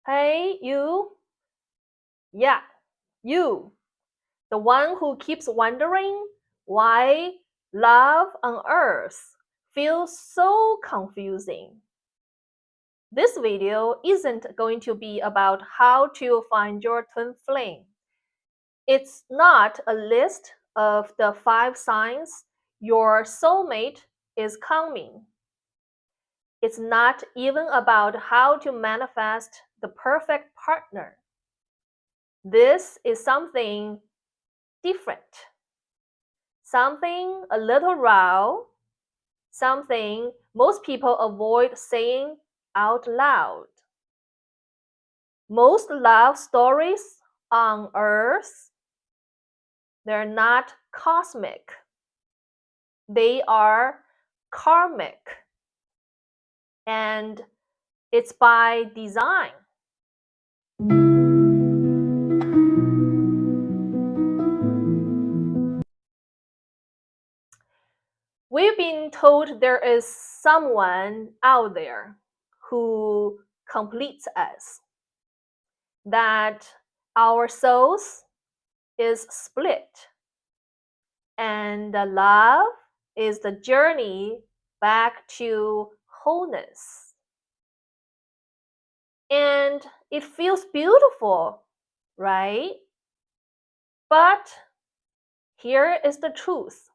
Hey, you. Yeah, you. The one who keeps wondering why love on earth feels so confusing. This video isn't going to be about how to find your twin flame. It's not a list of the 5 signs your soulmate is coming. It's not even about how to manifest the perfect partner. This is something different, something a little raw, something most people avoid saying out loud. Most love stories on earth, they're not cosmic. They are karmic. And it's by design. We've been told there is someone out there who completes us, that our souls is split, and the love is the journey back to wholeness. And it feels beautiful, right? But here is the truth.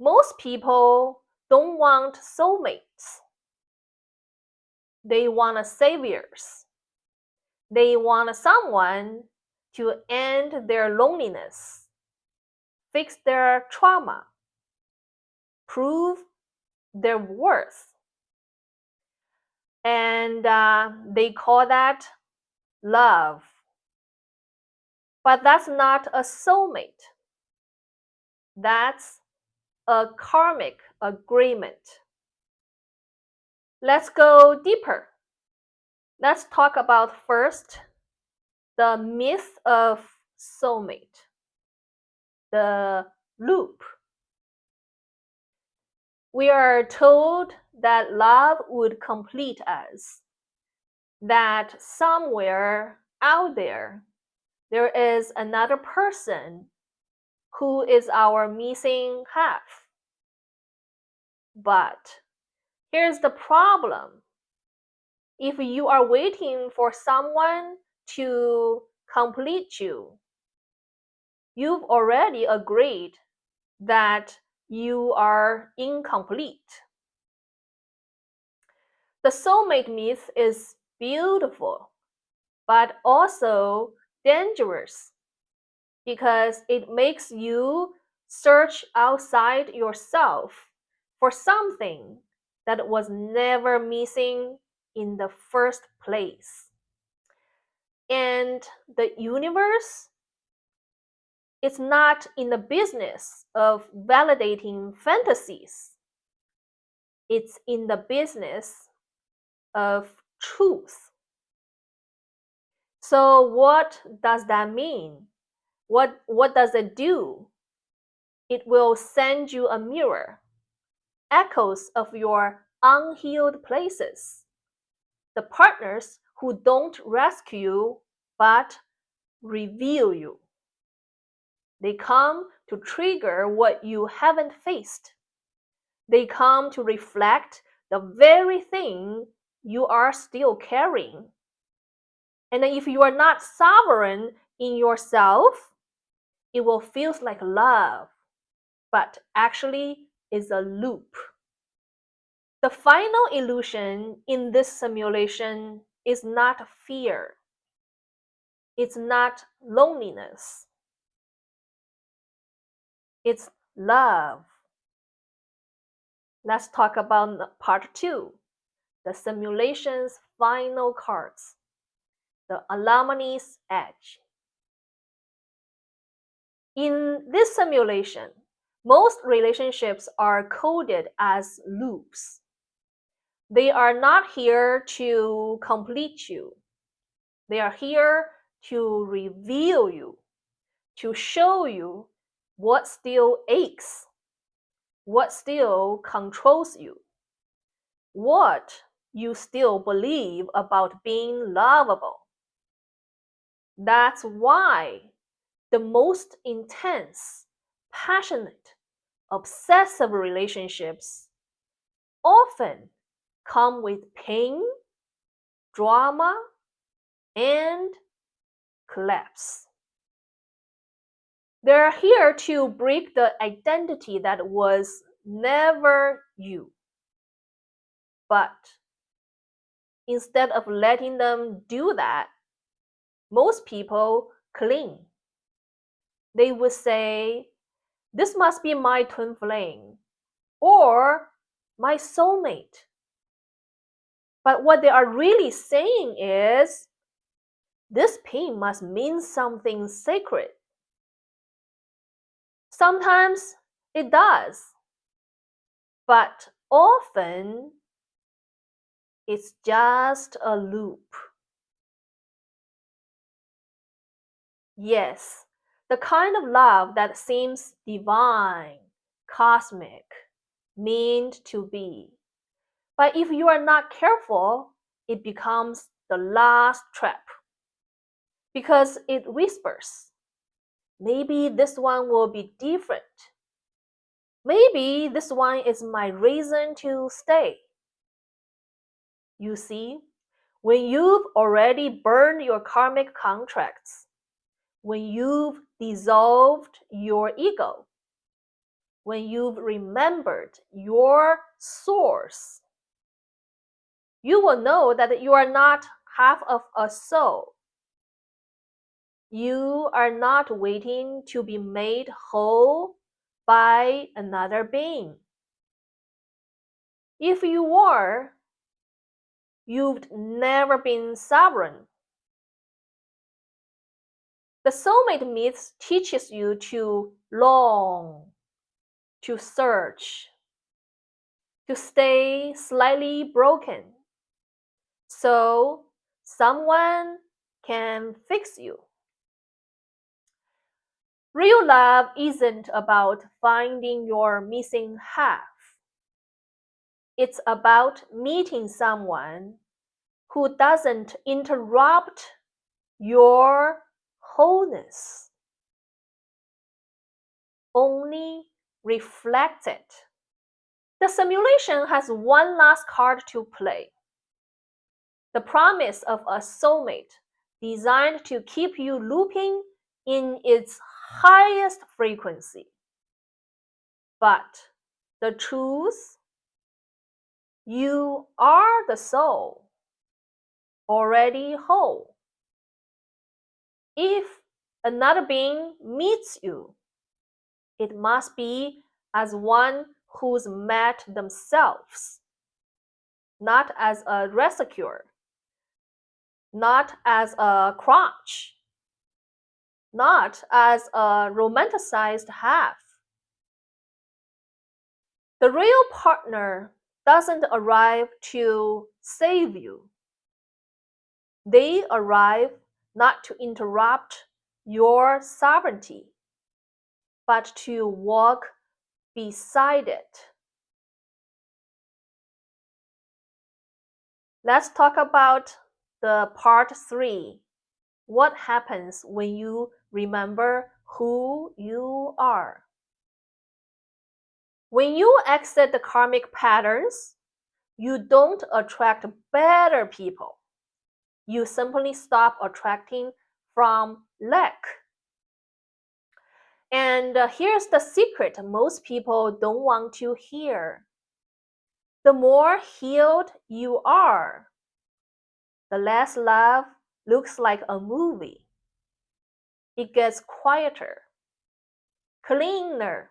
Most people don't want soulmates. They want saviors. They want someone to end their loneliness, fix their trauma, prove their worth. And they call that love. But that's not a soulmate. That's a karmic agreement. Let's go deeper. Let's talk about first the myth of soulmate, the loop. We are told that love would complete us, that somewhere out there is another person who is our missing half. But here's the problem. If you are waiting for someone to complete you, you've already agreed that you are incomplete. The soulmate myth is beautiful, but also dangerous because it makes you search outside yourself for something that was never missing in the first place. And the universe is not in the business of validating fantasies. It's in the business of truth. So what does that mean? What does it do? It will send you a mirror, echoes of your unhealed places, the partners who don't rescue but reveal you. They come to trigger what you haven't faced. They come to reflect the very thing you are still carrying. And if you are not sovereign in yourself, it will feel like love, but actually is a loop. The final illusion in this simulation is not fear. It's not loneliness. It's love. Let's talk about part 2, the simulation's final cards, the Alamani's Edge. In this simulation, most relationships are coded as loops. They are not here to complete you. They are here to reveal you, to show you what still aches, what still controls you, what you still believe about being lovable. That's why the most intense, passionate, obsessive relationships often come with pain, drama, and collapse. They're here to break the identity that was never you. But instead of letting them do that, most people cling. They would say, "This must be my twin flame," or "my soulmate." But what they are really saying is, "This pain must mean something sacred." Sometimes it does, but often it's just a loop. Yes, the kind of love that seems divine, cosmic, meant to be. But if you are not careful, it becomes the last trap because it whispers, "Maybe this one will be different. Maybe this one is my reason to stay." You see, when you've already burned your karmic contracts, when you've dissolved your ego, when you've remembered your source, you will know that you are not half of a soul. You are not waiting to be made whole by another being. If you were, you've never been sovereign. The soulmate myth teaches you to long, to search, to stay slightly broken, so someone can fix you. Real love isn't about finding your missing half. It's about meeting someone who doesn't interrupt your wholeness, only reflects it. The simulation has one last card to play: the promise of a soulmate designed to keep you looping in its highest frequency. But the truth, you are the soul, already whole. If another being meets you, it must be as one who's met themselves, not as a rescuer, not as a crutch, not as a romanticized half. The real partner doesn't arrive to save you. They arrive not to interrupt your sovereignty, but to walk beside it. Let's talk about the part 3. What happens when you remember who you are? When you exit the karmic patterns, you don't attract better people. You simply stop attracting from lack. And here's the secret most people don't want to hear. The more healed you are, the less love looks like a movie. It gets quieter, cleaner.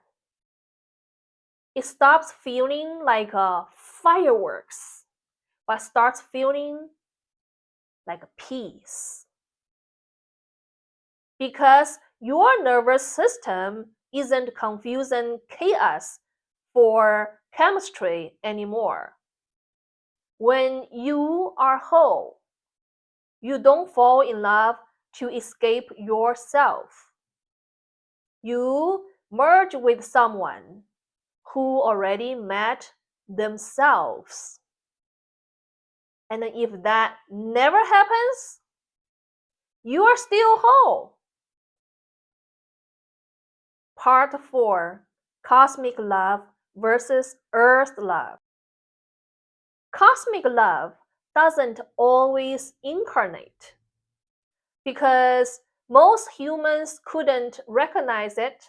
It stops feeling like a fireworks, but starts feeling like a peace. Because your nervous system isn't confusing chaos for chemistry anymore. When you are whole, you don't fall in love to escape yourself. You merge with someone who already met themselves. And if that never happens, you are still whole. Part 4. Cosmic love versus earth love. Cosmic love doesn't always incarnate because most humans couldn't recognize it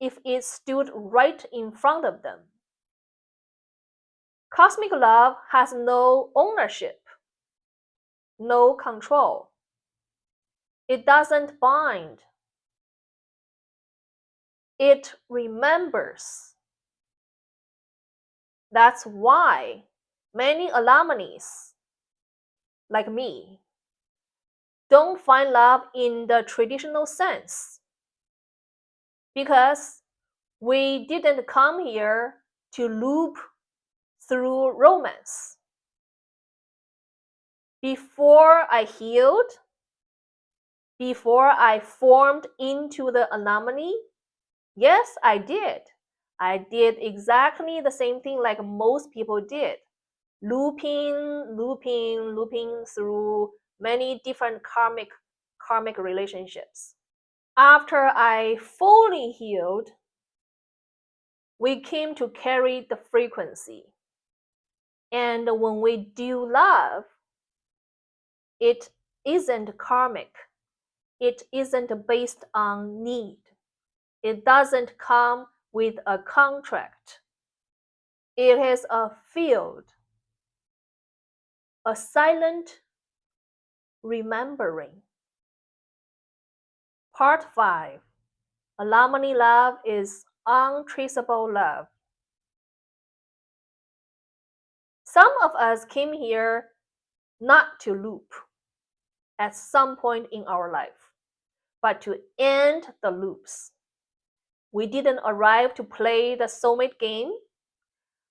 if it stood right in front of them. Cosmic love has no ownership, no control. It doesn't bind. It remembers. That's why many alumnis, like me, don't find love in the traditional sense because we didn't come here to loop through romance. Before I healed, before I formed into the alumni, yes, I did. I did exactly the same thing like most people did. Looping through many different karmic relationships. After I fully healed, we came to carry the frequency. And when we do love, it isn't karmic. It isn't based on need. It doesn't come with a contract. It is a field, a silent remembering. Part 5. Alumni love is untraceable love. Some of us came here not to loop at some point in our life, but to end the loops. We didn't arrive to play the soulmate game.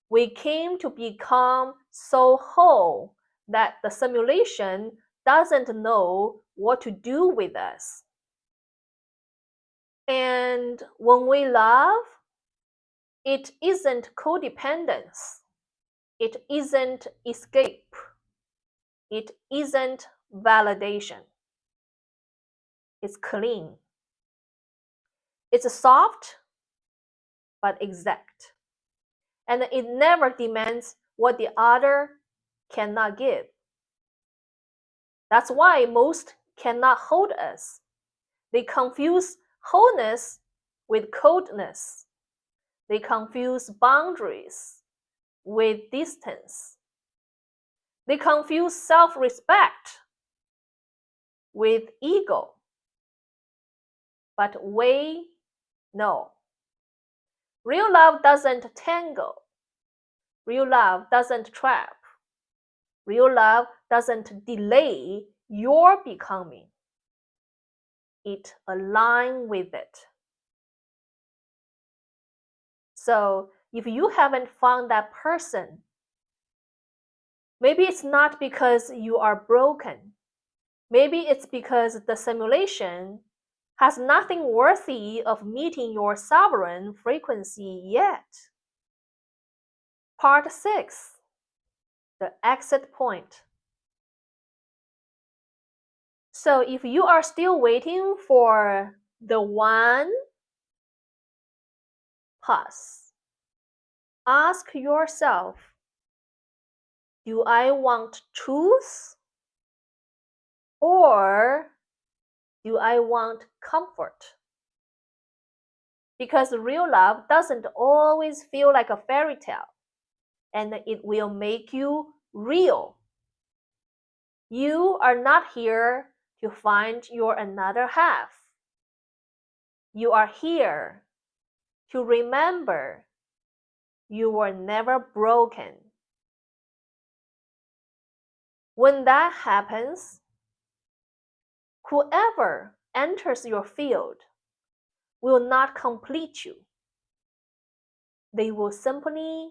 We came to become so whole that the simulation doesn't know what to do with us. And when we love, it isn't codependence. It isn't escape. It isn't validation. It's clean. It's soft, but exact. And it never demands what the other cannot give. That's why most cannot hold us. They confuse wholeness with coldness. They confuse boundaries with distance. They confuse self-respect with ego. But we know. Real love doesn't tangle. Real love doesn't trap. Real love doesn't delay your becoming. It aligns with it. So if you haven't found that person, maybe it's not because you are broken. Maybe it's because the simulation has nothing worthy of meeting your sovereign frequency yet. Part 6. The exit point. So if you are still waiting for the one, pause. Ask yourself, do I want truth or do I want comfort? Because real love doesn't always feel like a fairy tale, and it will make you real. You are not here to find your another half. You are here to remember you were never broken. When that happens, whoever enters your field will not complete you. They will simply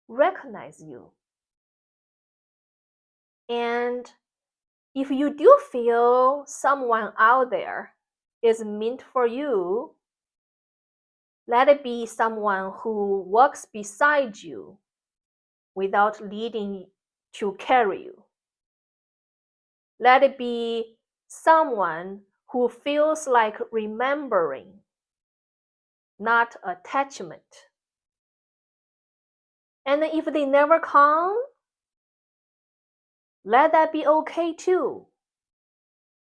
recognize you. And if you do feel someone out there is meant for you, let it be someone who walks beside you without leading to carry you. Let it be someone who feels like remembering, not attachment. And if they never come, let that be okay too.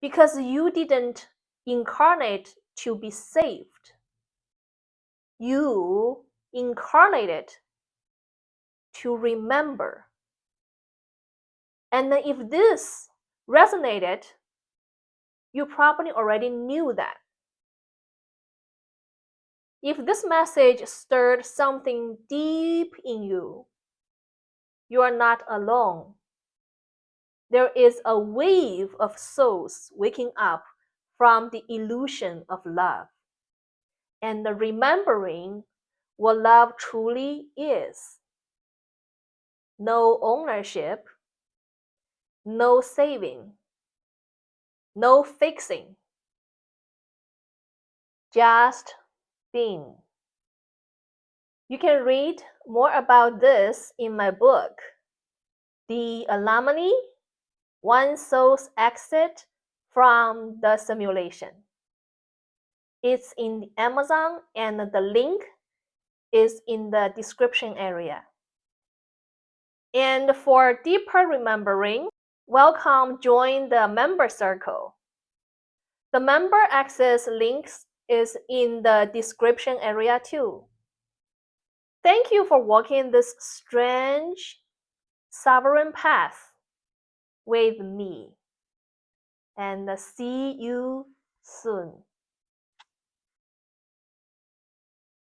Because you didn't incarnate to be saved. You incarnated to remember. And if this resonated, you probably already knew that. If this message stirred something deep in you, you are not alone. There is a wave of souls waking up from the illusion of love and remembering what love truly is. No ownership, no saving, no fixing, just being. You can read more about this in my book, The Anomaly: One Soul's Exit from the Simulation. It's in Amazon and the link is in the description area. And for deeper remembering, welcome join the member circle. The member access links is in the description area too. Thank you for walking this strange, sovereign path with me. And see you soon.